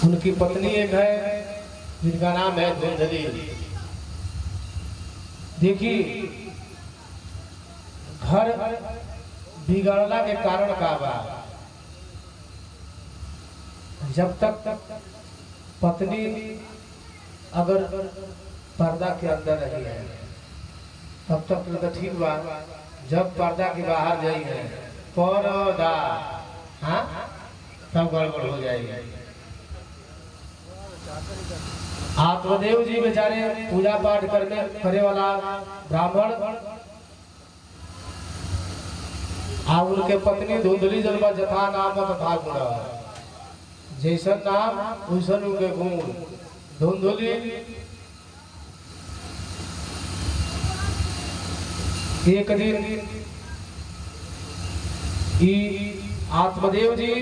उनकी पत्नी एक है जिनका नाम है धुंधली। देखिए घर बिगड़ला के कारण का बा, जब तक पत्नी अगर पर्दा के अंदर रही है तब तक तो ठीक बा। जब पर्दा के बाहर जाई है पर्दा, हाँ तब गड़बड़ हो जाएगी। आत्मदेव जी बेचारे पूजा पाठ करे वाला ब्राह्मण आ उनके पत्नी धुंधली जन्म जथा नाम तथा गुण, जैसन नाम वैसन उनके गुण। धुंधली एक दिन आत्मदेव जी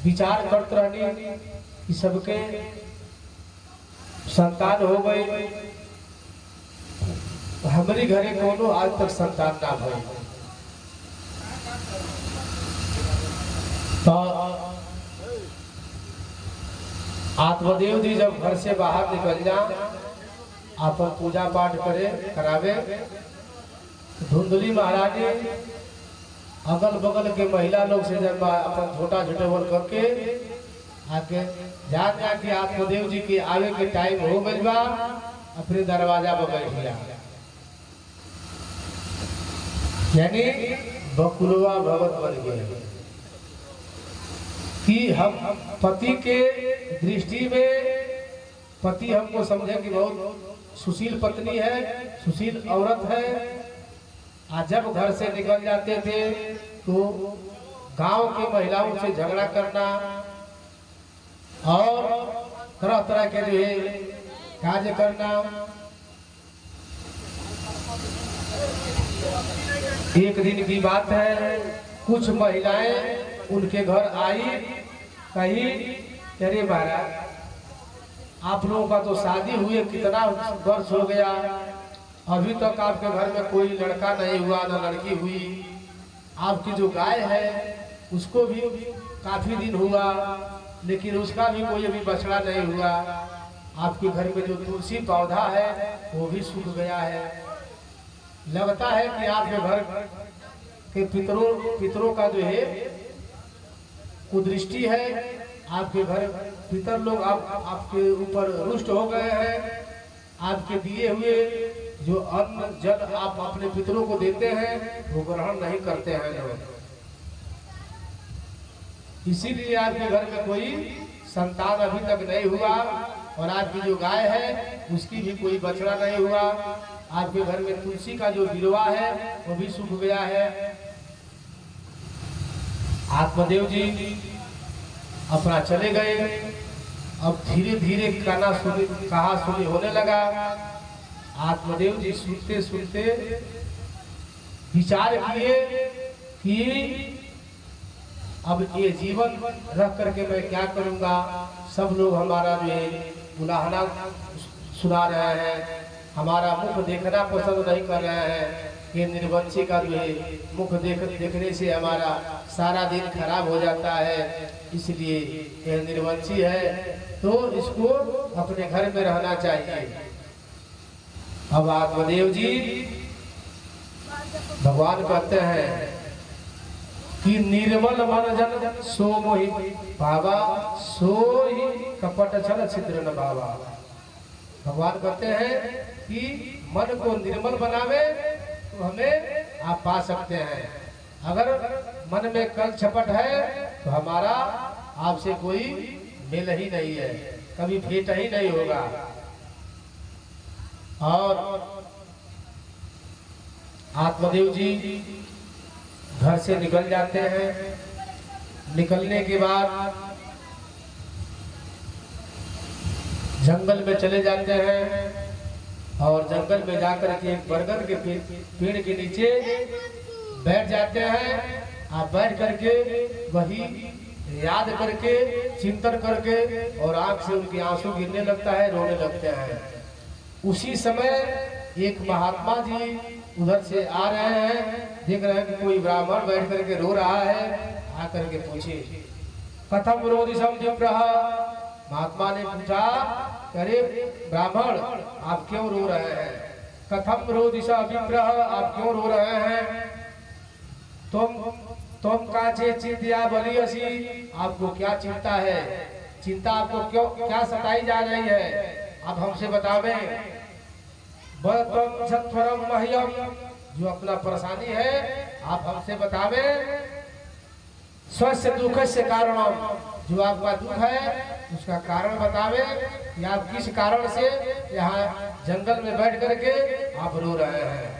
विचार करते रहनी कि सबके संतान हो गए, हमारे घरे कोनो आज तक संतान ना भई। तो आत्मदेव जी जब घर से बाहर निकल जा अपन पूजा पाठ करावे, धुंधली महारानी अगल बगल के महिला लोग से जब अपन छोटा झुटेवर करके आके जान जा कि आत्मदेव जी के आवे के टाइम हो गई बा, अपने दरवाजा पर बैठ गया। यानी बकुलवा भगत बन गए कि हम पति के दृष्टि में पति हमको समझे कि बहुत सुशील पत्नी है, सुशील औरत है। आज जब घर से निकल जाते थे तो गांव की महिलाओं से झगड़ा करना और तरह तरह के जो है कार्य करना। एक दिन की बात है, कुछ महिलाएं उनके घर आई, कही अरे महाराज आप लोगों का तो शादी हुए कितना वर्ष हो गया, अभी तक आपके घर में कोई लड़का नहीं हुआ ना लड़की हुई। आपकी जो गाय है उसको भी काफी दिन हुआ लेकिन उसका भी कोई अभी बछड़ा नहीं हुआ। आपके घर में जो तुलसी पौधा है वो भी सूख गया है। लगता है कि आपके घर के पितरों का जो है कुदृष्टि है। आपके घर पितर लोग आपके ऊपर रुष्ट हो गए हैं। आपके दिए हुए जो अन्न जल आप अपने पितरों को देते हैं वो ग्रहण नहीं करते हैं लोग, इसीलिए आपके घर में कोई संतान अभी तक नहीं हुआ। और आपकी जो गाय है उसकी भी कोई बछड़ा नहीं हुआ। आपके घर में तुलसी का जो बिरवा है वो भी सूख गया है। आत्मदेव जी अपना चले गए। अब धीरे धीरे कहा सुनी होने लगा। आत्मदेव जी सुनते सुनते विचार किए कि अब ये जीवन रख करके मैं क्या करूंगा। सब लोग हमारा जो है उलाहना सुना रहे हैं, हमारा मुख देखना पसंद नहीं कर रहे हैं। ये निर्वंशी का जो है मुख देखने से हमारा सारा दिन खराब हो जाता है, इसलिए यह निर्वंशी है तो इसको अपने घर में रहना चाहिए। अब आत्मदेव जी भगवान कहते हैं कि निर्मल मन जन सो मोहि भावा, सो ही कपट छल छिद्र न भावा। भगवान कहते हैं कि मन को निर्मल बनावे तो हमें आप पा सकते हैं। अगर मन में कल छपट है तो हमारा आपसे कोई मेल ही नहीं है, कभी भेंट ही नहीं होगा। और आत्मदेव जी घर से निकल जाते हैं। निकलने के बाद जंगल में चले जाते हैं और जंगल में जाकर के एक बरगद के पेड़ के नीचे बैठ जाते हैं। आप बैठ करके वही याद करके चिंतन करके और आंख से उनके आंसू गिरने लगता है, रोने लगते हैं। उसी समय एक महात्मा जी उधर से आ रहे हैं, देख रहे हैं कि कोई ब्राह्मण बैठ करके रो रहा है। आकर के पूछे कथम रोदिशम विप्रह। महात्मा ने पूछा, अरे ब्राह्मण आप क्यों रो रहे हैं? कथम रोदिशा विप्रह, आप क्यों रो रहे हैं? तुम काचे चिंतिया बली असी, आपको क्या चिंता है? चिंता आपको क्यों क्या सताई जा रही है? आप हमसे बतावे। तुम सत्वरम मह्यम, जो अपना परेशानी है आप हमसे बतावे। स्वस्थ दुख से कारणम, जो आपका दुख है उसका कारण बतावे कि आप किस कारण से यहाँ जंगल में बैठ करके आप रो रहे हैं।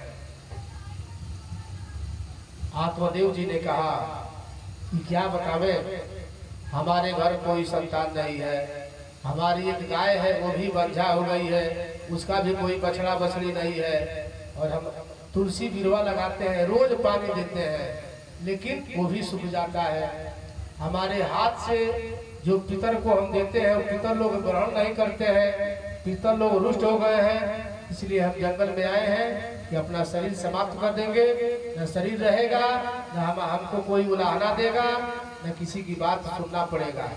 आत्मदेव जी ने कहा कि क्या बतावे, हमारे घर कोई संतान नहीं है, हमारी एक गाय है वो भी बंझा हो गई है, उसका भी कोई बछड़ा बछड़ी नहीं है, और हम तुलसी बिरवा लगाते हैं, रोज पानी देते हैं, लेकिन वो भी सूख जाता है। हमारे हाथ से जो पितर को हम देते हैं वो पितर लोग ग्रहण नहीं करते हैं, पितर लोग रुष्ट हो गए हैं। इसलिए हम जंगल में आए हैं कि अपना शरीर समाप्त कर देंगे, न शरीर रहेगा, न हमको कोई उलाहना देगा, न किसी की बात सुनना पड़ेगा।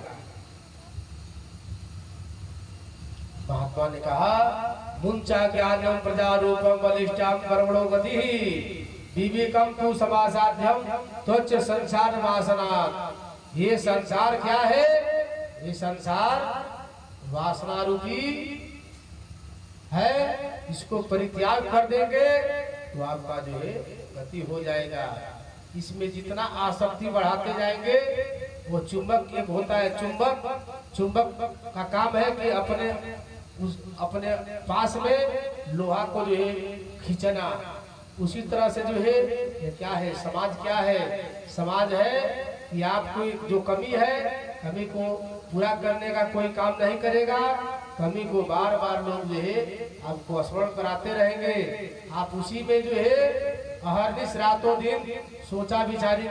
महात्मा ने कहा, मुंचा ज्ञानम प्रजारूपम बलिष्ठम कर्मणो गति विवेकम तु समासाध्यम त्वच संसार वासना। ये संसार क्या है? ये संसार वासना रूपी है, इसको परित्याग कर देंगे तो आपका जो है गति हो जाएगा। इसमें जितना आसक्ति बढ़ाते जाएंगे, वो चुंबक एक होता है, चुंबक का काम है कि अपने पास में लोहा को जो है खींचना। उसी तरह से जो है ये क्या है, समाज क्या है? समाज है कि आपको जो कमी है, कमी को पूरा करने का कोई काम नहीं करेगा, कमी को बार बार लोग जो है आपको स्मरण कराते रहेंगे। आप उसी में जो है अहर्निश रातों दिन सोचा विचारी